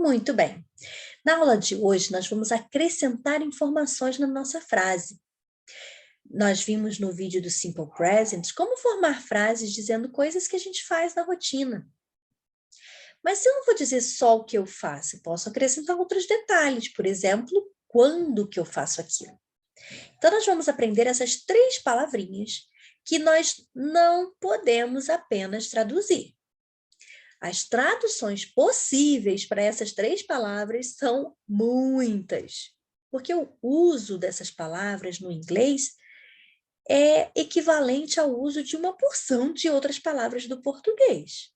Muito bem. Na aula de hoje, nós vamos acrescentar informações na nossa frase. Nós vimos no vídeo do Simple Present como formar frases dizendo coisas que a gente faz na rotina. Mas se eu não vou dizer só o que eu faço, eu posso acrescentar outros detalhes, por exemplo, quando que eu faço aquilo. Então, nós vamos aprender essas 3 palavrinhas que nós não podemos apenas traduzir. As traduções possíveis para essas 3 palavras são muitas, porque o uso dessas palavras no inglês é equivalente ao uso de uma porção de outras palavras do português.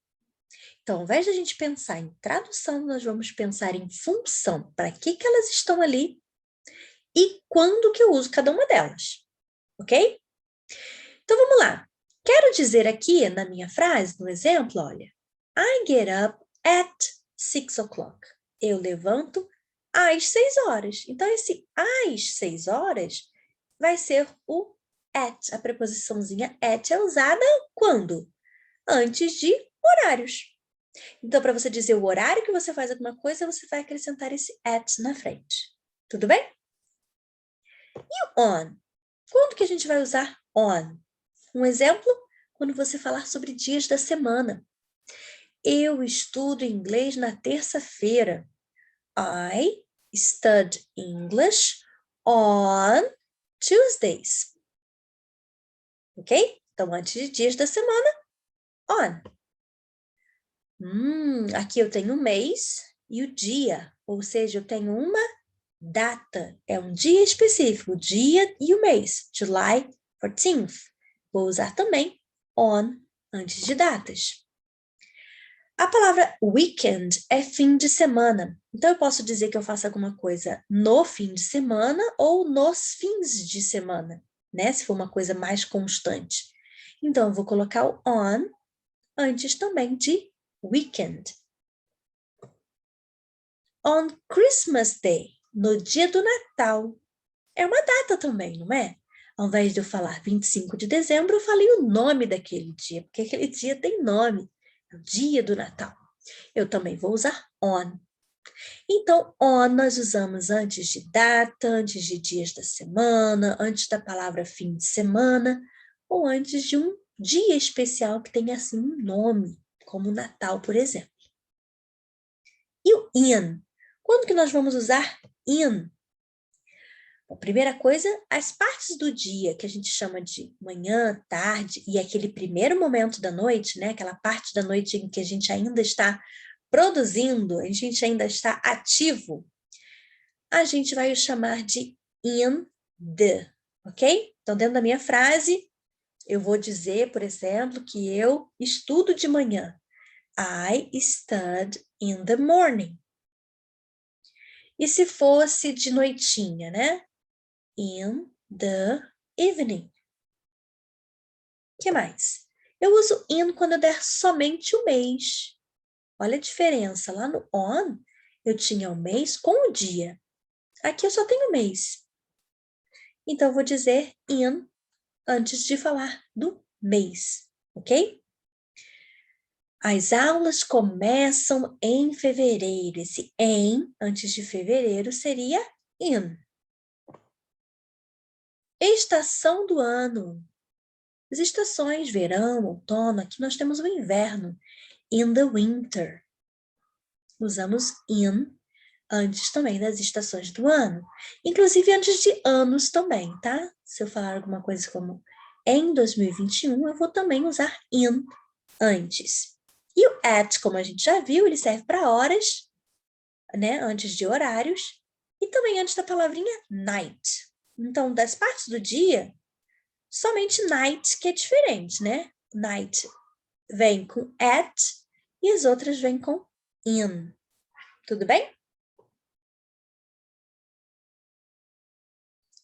Então, ao invés de a gente pensar em tradução, nós vamos pensar em função, para que elas estão ali e quando que eu uso cada uma delas, ok? Então, vamos lá. Quero dizer aqui, na minha frase, no exemplo, olha, I get up at 6 o'clock. Eu levanto às 6 horas. Então, esse às 6 horas vai ser o at. A preposiçãozinha at é usada quando? Antes de horários. Então, para você dizer o horário que você faz alguma coisa, você vai acrescentar esse at na frente. Tudo bem? E o on? Quando que a gente vai usar on? Um exemplo, quando você falar sobre dias da semana. Eu estudo inglês na terça-feira. I study English on Tuesdays. Ok? Então, antes de dias da semana, on. Aqui eu tenho o mês e o dia, ou seja, eu tenho uma data. É um dia específico, o dia e o mês. July 14th. Vou usar também on antes de datas. A palavra weekend é fim de semana. Então, eu posso dizer que eu faço alguma coisa no fim de semana ou nos fins de semana, né? Se for uma coisa mais constante. Então, eu vou colocar o on antes também de weekend. On Christmas Day, no dia do Natal. É uma data também, não é? Ao invés de eu falar 25 de dezembro, eu falei o nome daquele dia, porque aquele dia tem nome. É o dia do Natal. Eu também vou usar on. Então, on nós usamos antes de data, antes de dias da semana, antes da palavra fim de semana, ou antes de um dia especial que tenha assim um nome, como Natal, por exemplo. E o in? Quando que nós vamos usar in? A primeira coisa, as partes do dia que a gente chama de manhã, tarde e aquele primeiro momento da noite, né? Aquela parte da noite em que a gente ainda está produzindo, a gente ainda está ativo, a gente vai chamar de in the, ok? Então, dentro da minha frase, eu vou dizer, por exemplo, que eu estudo de manhã. I study in the morning. E se fosse de noitinha, né? In the evening. O que mais? Eu uso in quando eu der somente o mês. Olha a diferença. Lá no on, eu tinha o mês com o dia. Aqui eu só tenho o mês. Então, eu vou dizer in antes de falar do mês, ok? As aulas começam em fevereiro. Esse em, antes de fevereiro, seria in. Estação do ano. As estações, verão, outono, aqui nós temos o inverno. In the winter. Usamos in antes também das estações do ano. Inclusive antes de anos também, tá? Se eu falar alguma coisa como em 2021, eu vou também usar in antes. E o at, como a gente já viu, ele serve para horas, né? Antes de horários. E também antes da palavrinha night. Então, das partes do dia, somente night que é diferente, né? Night vem com at e as outras vêm com in. Tudo bem?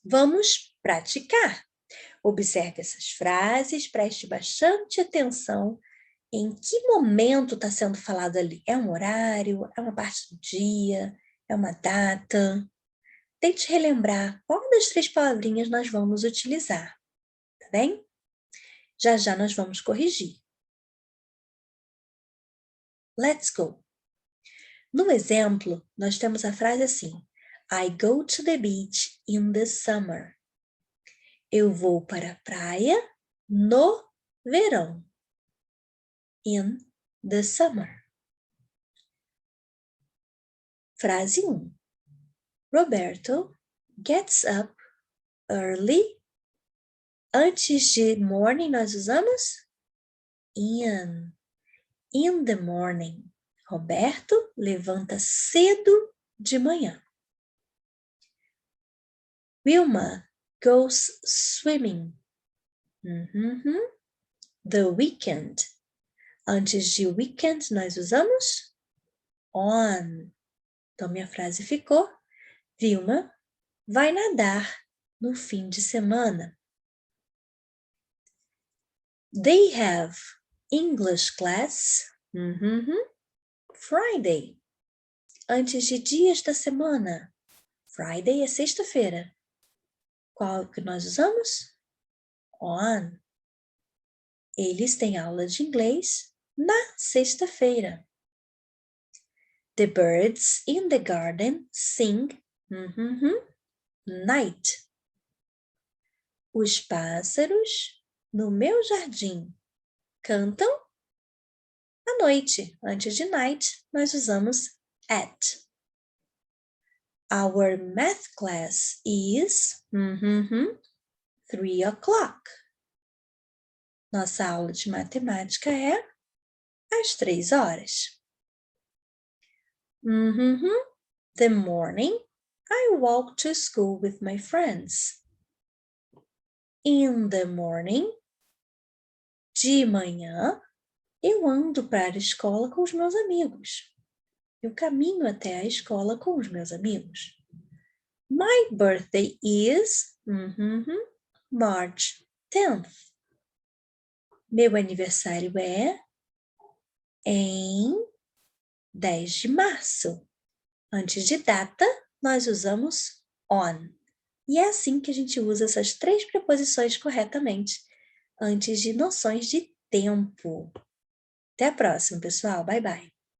Vamos praticar. Observe essas frases, preste bastante atenção em que momento está sendo falado ali. É um horário? É uma parte do dia? É uma data? Tente relembrar qual das 3 palavrinhas nós vamos utilizar, tá bem? Já já nós vamos corrigir. Let's go! No exemplo, nós temos a frase assim: I go to the beach in the summer. Eu vou para a praia no verão. In the summer. Frase 1. Roberto gets up early. Antes de morning, nós usamos in. In the morning. Roberto levanta cedo de manhã. Wilma goes swimming. The weekend. Antes de weekend, nós usamos on. Então, minha frase ficou: Vilma vai nadar no fim de semana. They have English class Friday. Antes de dias da semana. Friday é sexta-feira. Qual que nós usamos? On. Eles têm aula de inglês na sexta-feira. The birds in the garden sing night. Os pássaros no meu jardim cantam à noite. Antes de night, nós usamos at. Our math class is 3 o'clock. Nossa aula de matemática é às 3 horas. The morning, I walk to school with my friends. In the morning, de manhã, eu ando para a escola com os meus amigos. Eu caminho até a escola com os meus amigos. My birthday is March 10th. Meu aniversário é em 10 de março. Antes de data, nós usamos on. E é assim que a gente usa essas 3 preposições corretamente, antes de noções de tempo. Até a próxima, pessoal. Bye, bye.